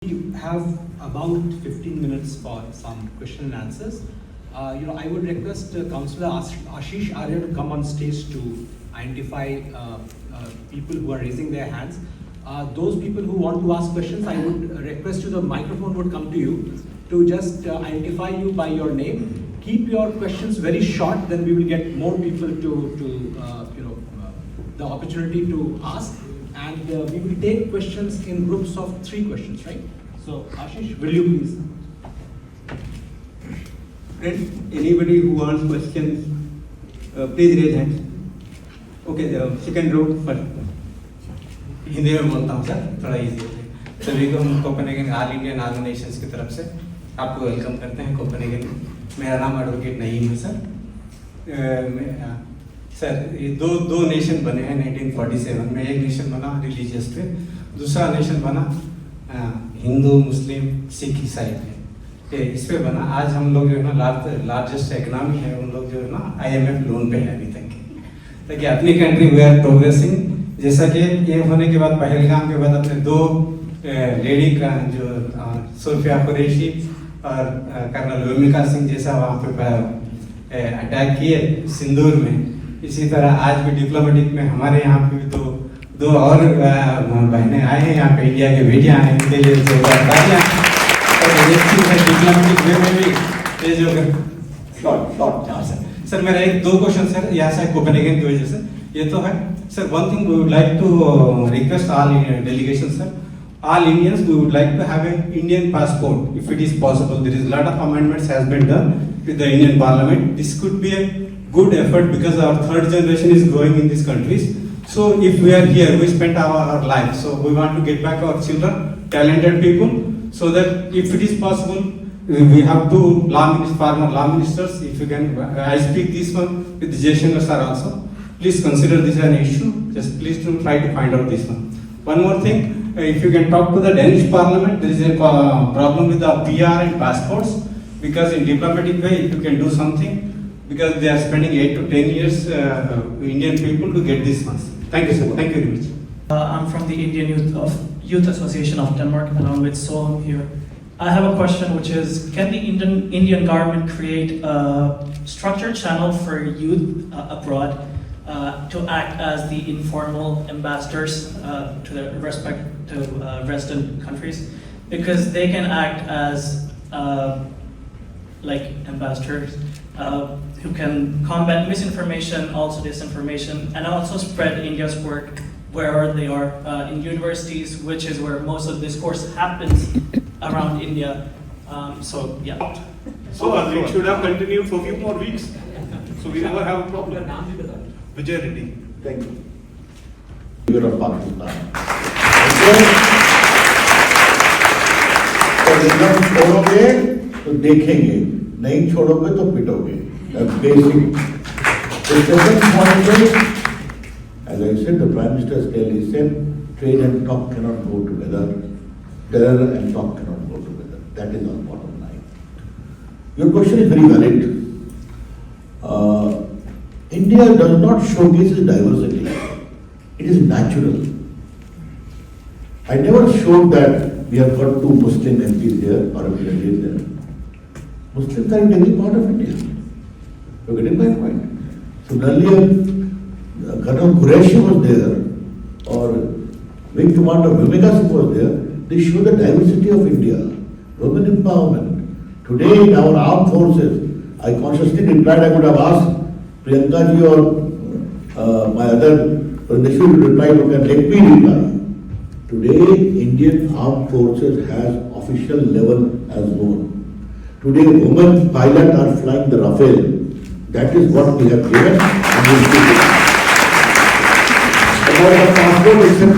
You have about 15 minutes for some question and answers. I would request Councillor Ashish Arya to come on stage to identify people who are raising their hands. Those people who want to ask questions, I would request the microphone would come to you to just identify you by your name. Keep your questions very short, then we will get more people to the opportunity to ask. And we will take questions in groups of 3 questions, right? So, Ashish, will you please? Friends, anybody who wants questions, please raise hands. Okay, second row first. Hindi में बोलता हूँ sir, थोड़ा easy है। सभी को हम Copenhagen all Indian organisations की तरफ से आपको वेलकम करते हैं कोपेनहेगन। मेरा नाम एडवोकेट नईम है सर। सर ये दो नेशन बने हैं 1947 में। एक नेशन बना रिलीजियस पे, दूसरा नेशन बना हिंदू मुस्लिम सिख ईसाई पे। इस पे बना। आज हम लोग जो है ना लार्जेस्ट इकोनॉमी है, उन लोग जो है ना IMF लोन पे है अभी तक की, ताकि अपनी कंट्री वी आर प्रोग्रेसिंग। जैसा कि ये होने के बाद पहलगाम के बाद अपने 2 लेडी का जो सोफिया कुरैशी और कर्नल वेमिका सिंह जैसा वहाँ पे अटैक किए सिंदूर में, इसी तरह आज भी डिप्लोमेटिक में हमारे यहाँ पे भी 2 और बहनें आए हैं यहाँ पे, इंडिया के बेटियाँ आए हैं, इनके लिए डिप्लोमेटिक वे में भी ये जो सर मेरा 2 क्वेश्चन सर यहाँ से कोपेनहेगन की वजह से ये तो है sir. One thing we would like to request all delegation sir, all Indians we would like to have an Indian passport if it is possible. There is a lot of amendments has been done with the Indian Parliament. This could be a good effort because our 3rd generation is growing in these countries. So if we are here, we spent our life, so we want to get back our children, talented people, so that if it is possible, we have 2 former law ministers. If you can, I speak this one with Jaishankar sir also. Please consider this an issue. Just please to try to find out this one. One more thing, if you can talk to the Danish Parliament, there is a problem with the PR and passports, because in diplomatic way, if you can do something, because they are spending 8 to 10 years, Indian people to get these ones. Thank you, sir. Thank you very much. I'm from the Indian Youth Association of Denmark, along with Soham here. I have a question, which is, can the Indian government create a structured channel for youth abroad to act as the informal ambassadors to the resident countries, because they can act as like ambassadors who can combat misinformation, also disinformation, and also spread India's work wherever they are in universities, which is where most of discourse happens around India. So yeah. So it should have continued for a few more weeks, so we never have a problem. Vijay Reddy. Thank you. You're of Pakistan. जब छोड़ोगे तो देखेंगे, नहीं छोड़ोगे तो पिटोगे. That's basic. The second point is, as I said, the Prime Minister clearly said, trade and talk cannot go together. Terror and talk cannot go together. That is our bottom line. Your question is very valid. India does not showcase its diversity. It is natural. I never showed that we have got 2 Muslim MPs here or a MPs there. Muslims are integral part of India. You getting my point? Similarly, Colonel Qureshi was there, or Wing Commander Vimeka Singh was there. They show the diversity of India. Women empowerment. Today in our armed forces, I consciously replied, I would have asked Priyanka ji or my other, they should reply, let me reply. Today, Indian Armed Forces has official level as known. Today, women pilots are flying the Rafale. That is what we have given and we will keep it. About the passport, etc.,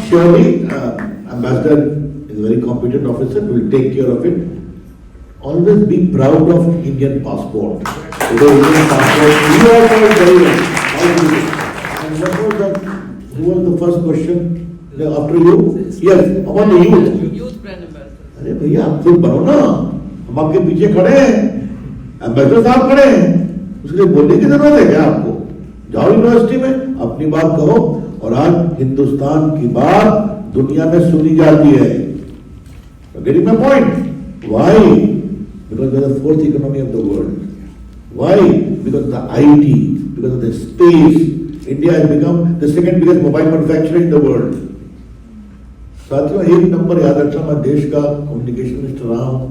surely, Ambassador is a very competent officer, will take care of it. Always be proud of Indian passport. Today, Indian passport, you all know it very well. And who was the first question after you? Yes, about the youth. Youth brand ambassador. अरे भैया आप खुद बनो ना, हम आपके पीछे खड़े हैं, एम्बेसडर साहब खड़े हैं, उसके लिए बोलने की जरूरत है क्या आपको? जाओ यूनिवर्सिटी में अपनी बात कहो, और आज हिंदुस्तान की बात दुनिया में सुनी जाती है। You're getting my point? Why? Because we are the fourth economy of the world. Why? Because of the IT, because of the space. India has become the second biggest mobile manufacturer in the world. साथियों एक number याद रखना, मैं देश का communication minister रहा हूँ,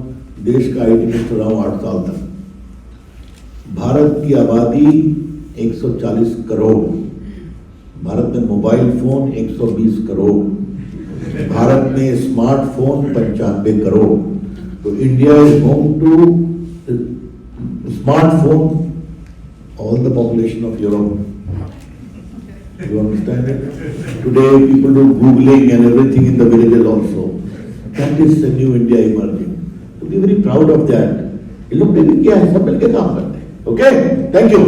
देश का IT मिनिस्टर रहा हूँ 8 साल तक। भारत की आबादी 140 करोड़, भारत में मोबाइल फोन 120 करोड़, भारत में स्मार्टफोन 95 करोड़। तो India is home to smartphone all the population of Europe. You understand it? Today people do Googling and everything in the villages also. That is the new India emerging. To be very proud of that. ये लोग देखिए क्या है, सब मिलके काम करते हैं. Okay? Thank you.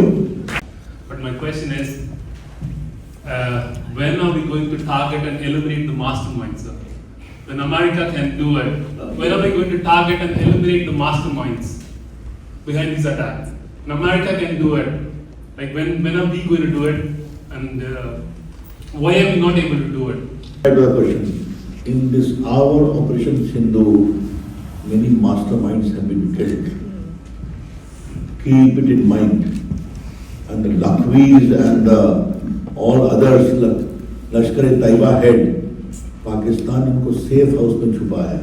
But my question is, when are we going to target and eliminate the masterminds, sir? When America can do it, when are we going to target and eliminate the masterminds behind these attacks? And America can do it. Like when are we going to do it? And why are we not able to do it? Back to the question. In this hour, Operation Sindhu, many masterminds have been killed. Keep it in mind. And the Lakhvis and all others, Lashkar-e-Taiba head, Pakistan इनको safe house में छुपाया।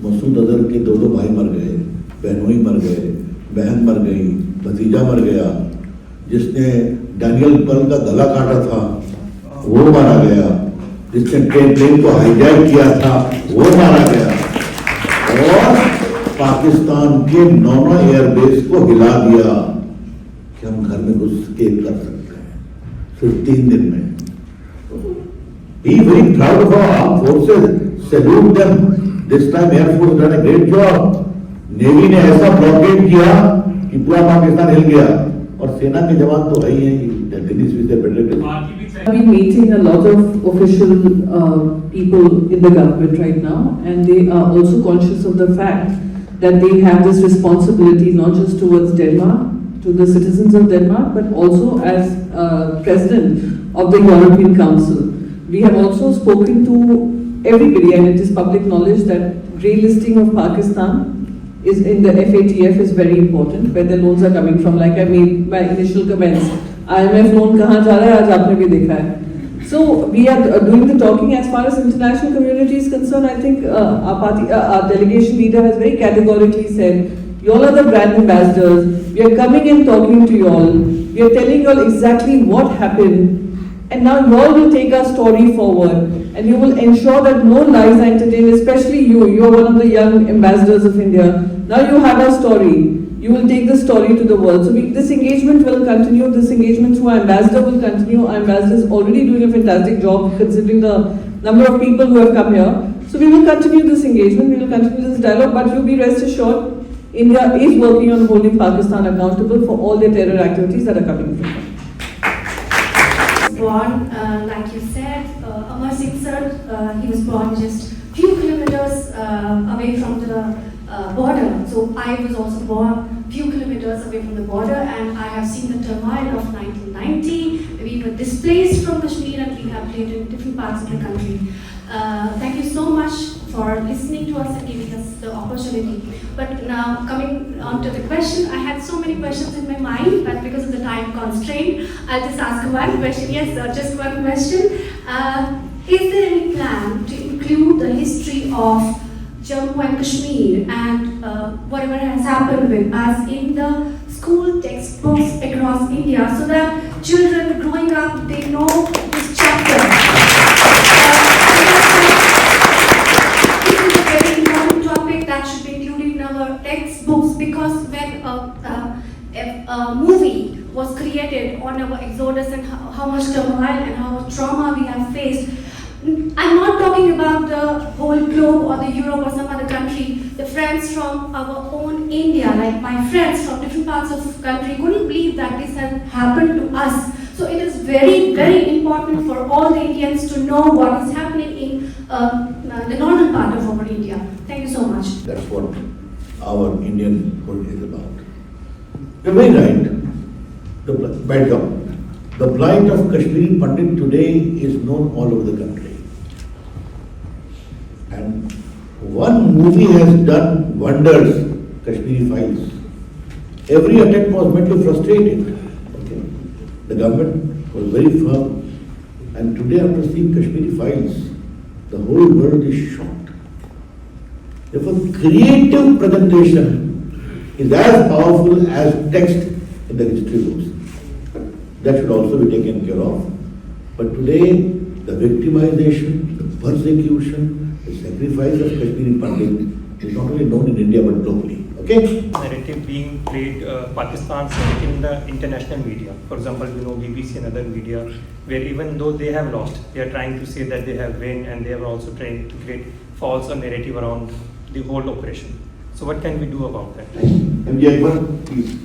मसूद अजहर के 2 भाई मर गए, बहनोई मर गए, बहन मर गई, भतीजा मर गया, जिसने डैनियल पर्ल का गला काटा था वो मारा गया, जिसने प्लेन को हाईजैक किया था वो मारा गया, और पाकिस्तान के 9 एयरबेस को हिला दिया कि हम घर में घुस के कर सकते हैं सिर्फ 3 दिन में। Be very proud of our armed forces. Salute them. This time Air Force done a great job. Navy ने ऐसा ब्लॉकेट किया कि पूरा पाकिस्तान हिल गया, और सेना के जवान तो है ही हैं। This is the better. I've been meeting a lot of official people in the government right now, and they are also conscious of the fact that they have this responsibility not just towards Denmark, to the citizens of Denmark, but also as President of the European Council. We have also spoken to everybody, and it is public knowledge that grey listing of Pakistan is in the FATF is very important, where the loans are coming from. Like I made my initial comments, IMF loan kahan ja raha hai, aaj aapne bhi dekha hai. So we are doing the talking. As far as international community is concerned, I think our delegation leader has very categorically said, you all are the brand ambassadors. We are coming and talking to you all. We are telling you all exactly what happened. And now you all will take our story forward, and you will ensure that no lies are entertained, especially you. You are one of the young ambassadors of India. Now you have our story. You will take the story to the world. So this engagement will continue. This engagement through our ambassador will continue. Our ambassador is already doing a fantastic job considering the number of people who have come here. So we will continue this engagement. We will continue this dialogue. But you be rest assured, India is working on holding Pakistan accountable for all their terror activities that are coming from them. Born, like you said, Amar Singh sir, he was born just few kilometers away from the border. So I was also born few kilometers away from the border, and I have seen the turmoil of 1990. We were displaced from Kashmir and rehabilitated in different parts of the country. Thank you so much for listening to us and giving us the opportunity. But now coming on to the question, I had so many questions in my mind, but because of the time constraint, I'll just ask one question. Yes, sir, just one question. Is there any plan to include the history of Jammu and Kashmir and whatever has happened with us in the school textbooks across India, so that children growing up, they know this chapter? This is a very important topic that should be included in our textbooks, because when a movie was created on our exodus and how much turmoil and how much trauma we have faced, I'm not talking about the whole globe or the Europe or some other country. The friends from our own India, like my friends from different parts of the country, couldn't believe that this had happened to us. So it is very, very important for all the Indians to know what is happening in the northern part of our India. Thank you so much. That's what our Indian politics is about. You're very right. The plight of Kashmiri Pandit today is known all over the country. And One movie has done wonders, Kashmiri Files. Every attempt was meant to frustrate it. Okay. The government was very firm. And today, after seeing Kashmiri Files, the whole world is shocked. Therefore, creative presentation is as powerful as text in the history books. That should also be taken care of. But today, the victimization, the persecution, the sacrifice of Kashmiri Pandit is not only known in India but globally. Okay? Narrative being played, Pakistan's narrative in the international media. For example, BBC and other media, where even though they have lost, they are trying to say that they have won, and they are also trying to create false narrative around the whole operation. So what can we do about that? MJ Akbar, please.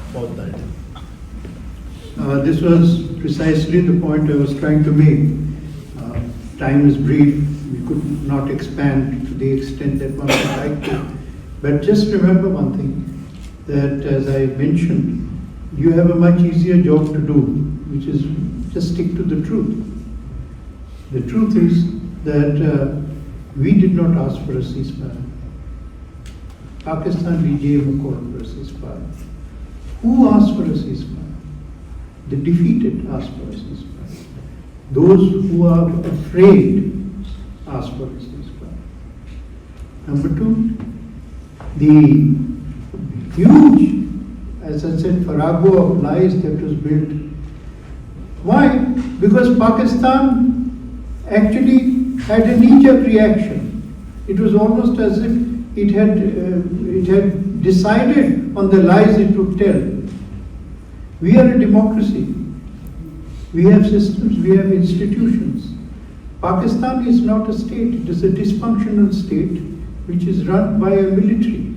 About that. This was precisely the point I was trying to make. Time is brief. We could not expand to the extent that one would like to. But just remember one thing, that as I mentioned, you have a much easier job to do, which is just stick to the truth. The truth is that we did not ask for a ceasefire. Pakistan regime called for a ceasefire. Who asked for a ceasefire? The defeated asked for a ceasefire. Those who are afraid asked for a ceasefire. Number two, the huge, as I said, farrago of lies that was built. Why? Because Pakistan actually had a knee-jerk reaction. It was almost as if it had decided on the lies it would tell. We are a democracy. We have systems, we have institutions. Pakistan is not a state, it is a dysfunctional state which is run by a military.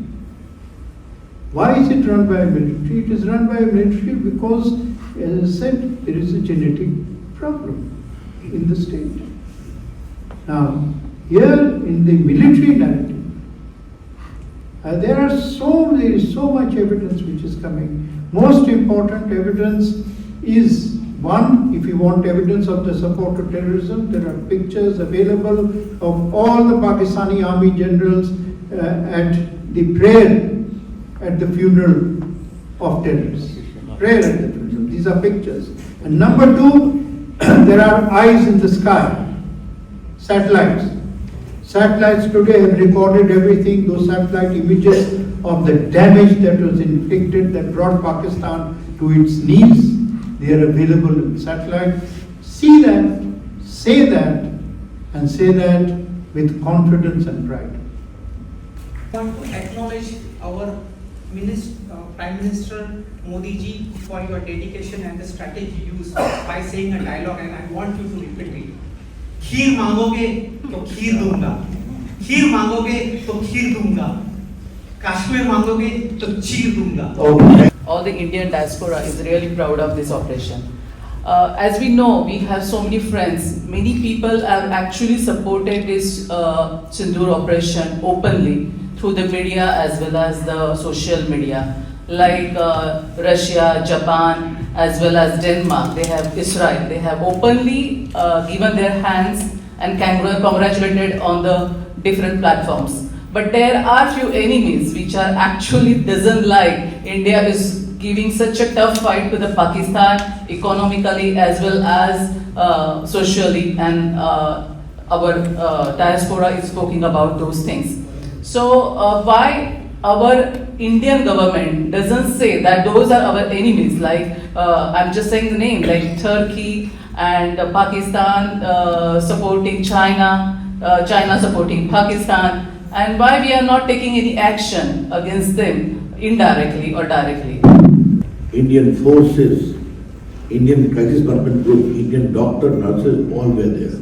Why is it run by a military? It is run by a military because, as I said, there is a genetic problem in the state. Now, here in the military narrative, there is so much evidence which is coming. Most important evidence is, one, if you want evidence of the support to terrorism, there are pictures available of all the Pakistani army generals at the prayer at the funeral of terrorists. Prayer at the funeral. These are pictures. And number two, there are eyes in the sky. Satellites. Satellites today have recorded everything, those satellite images of the damage that was inflicted, that brought Pakistan to its knees. They are available in satellite. See that, say that, and say that with confidence and pride. I want to acknowledge our Prime Minister Modi ji for your dedication and the strategy used by saying a dialogue, and I want you to repeat it. खीर मांगोगे तो खीर दूंगा, खीर मांगोगे तो खीर दूंगा, कश्मीर मांगोगे तो चीर दूंगा. All the Indian diaspora is really proud of this operation. As we know, we have so many friends. Many people have actually supported this Sindoor operation openly through the media as well as the social media, like Russia, Japan, as well as Denmark. They have Israel. They have openly given their hands and congratulated on the different platforms. But there are few enemies which are actually doesn't like India is giving such a tough fight to the Pakistan economically as well as socially, and our diaspora is talking about those things. So why our Indian government doesn't say that those are our enemies? Like I'm just saying the name, like Turkey and Pakistan supporting China, China supporting Pakistan. And why we are not taking any action against them indirectly or directly? Indian forces, Indian crisis management group, Indian doctor, nurses, all were there.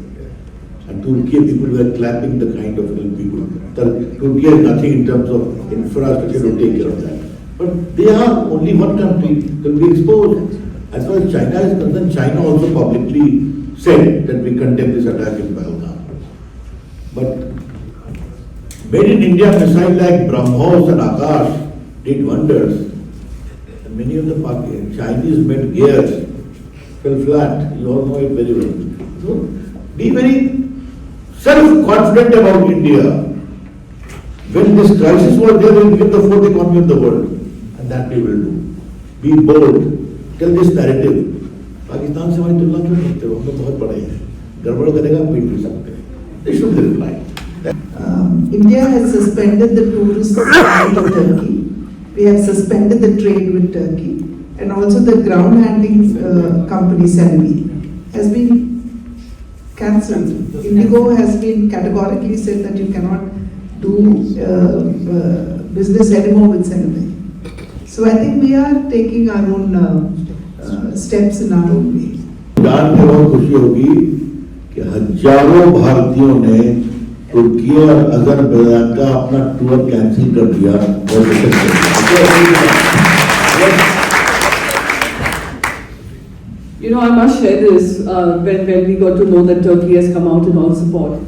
And Turkey people were clapping the kind of people. Turkey has nothing in terms of infrastructure to take care of that. But they are only one country that will be exposed. As far as China is concerned, China also publicly said that we condemn this attack in Pahalgam. But made in India missile like BrahMos and Akash did wonders. And many of the Chinese made gears fell flat. You all know it very well. So be very self-confident about India. When this crisis was there, we became the fourth economy of the world, and that we will do. Be bold, tell this narrative. Pakistan से हमारी तुलना क्यों करते हो? हम तो बहुत बड़े हैं. गड़बड़ करेगा पीठ भी सकते हैं. They should reply. India has suspended the tourist flight to Turkey. We have suspended the trade with Turkey, and also the ground handling company Selvi has been cancelled. Indigo has been categorically said that you cannot do business anymore with Selvi. So I think we are taking our own steps in our own way. जान के बहुत खुशी होगी कि हजारों भारतीयों ने तुर्की और अजरबैजान का अपना टूर कैंसिल कर दिया You know, I must share this. When we got to know that Turkey has come out in all support,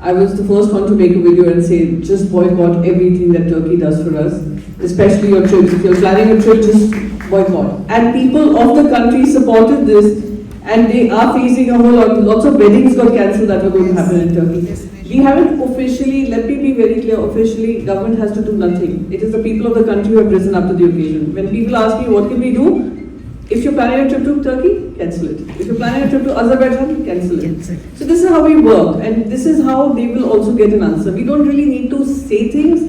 I was the first one to make a video and say, just boycott everything that Turkey does for us, especially your trips. If you're planning a trip, just boycott. And people of the country supported this, and they are facing a whole lot. Lots of weddings got cancelled that were going to happen in Turkey. We haven't officially, let me be very clear, officially, government has to do nothing. It is the people of the country who have risen up to the occasion. When people ask me, what can we do? If you're planning a trip to Turkey, cancel it. If you're planning a trip to Azerbaijan, cancel it. So this is how we work, and this is how they will also get an answer. We don't really need to say things.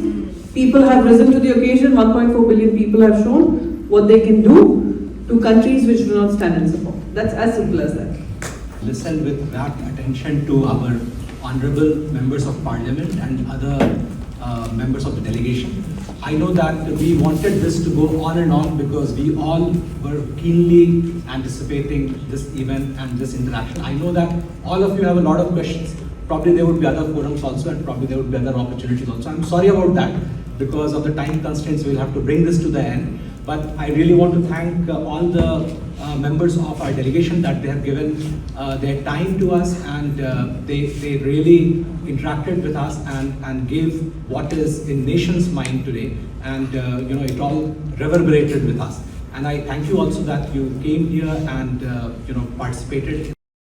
People have risen to the occasion. 1.4 billion people have shown what they can do to countries which do not stand in support. That's as simple as that. Listen with rapt attention to our honorable members of parliament and other members of the delegation. I know that we wanted this to go on and on because we all were keenly anticipating this event and this interaction. I know that all of you have a lot of questions. Probably there would be other forums also, and probably there would be other opportunities also. I'm sorry about that. Because of the time constraints, we'll have to bring this to the end. But I really want to thank all the members of our delegation that they have given their time to us, and they really interacted with us and gave what is in nation's mind today, and it all reverberated with us. And I thank you also that you came here and participated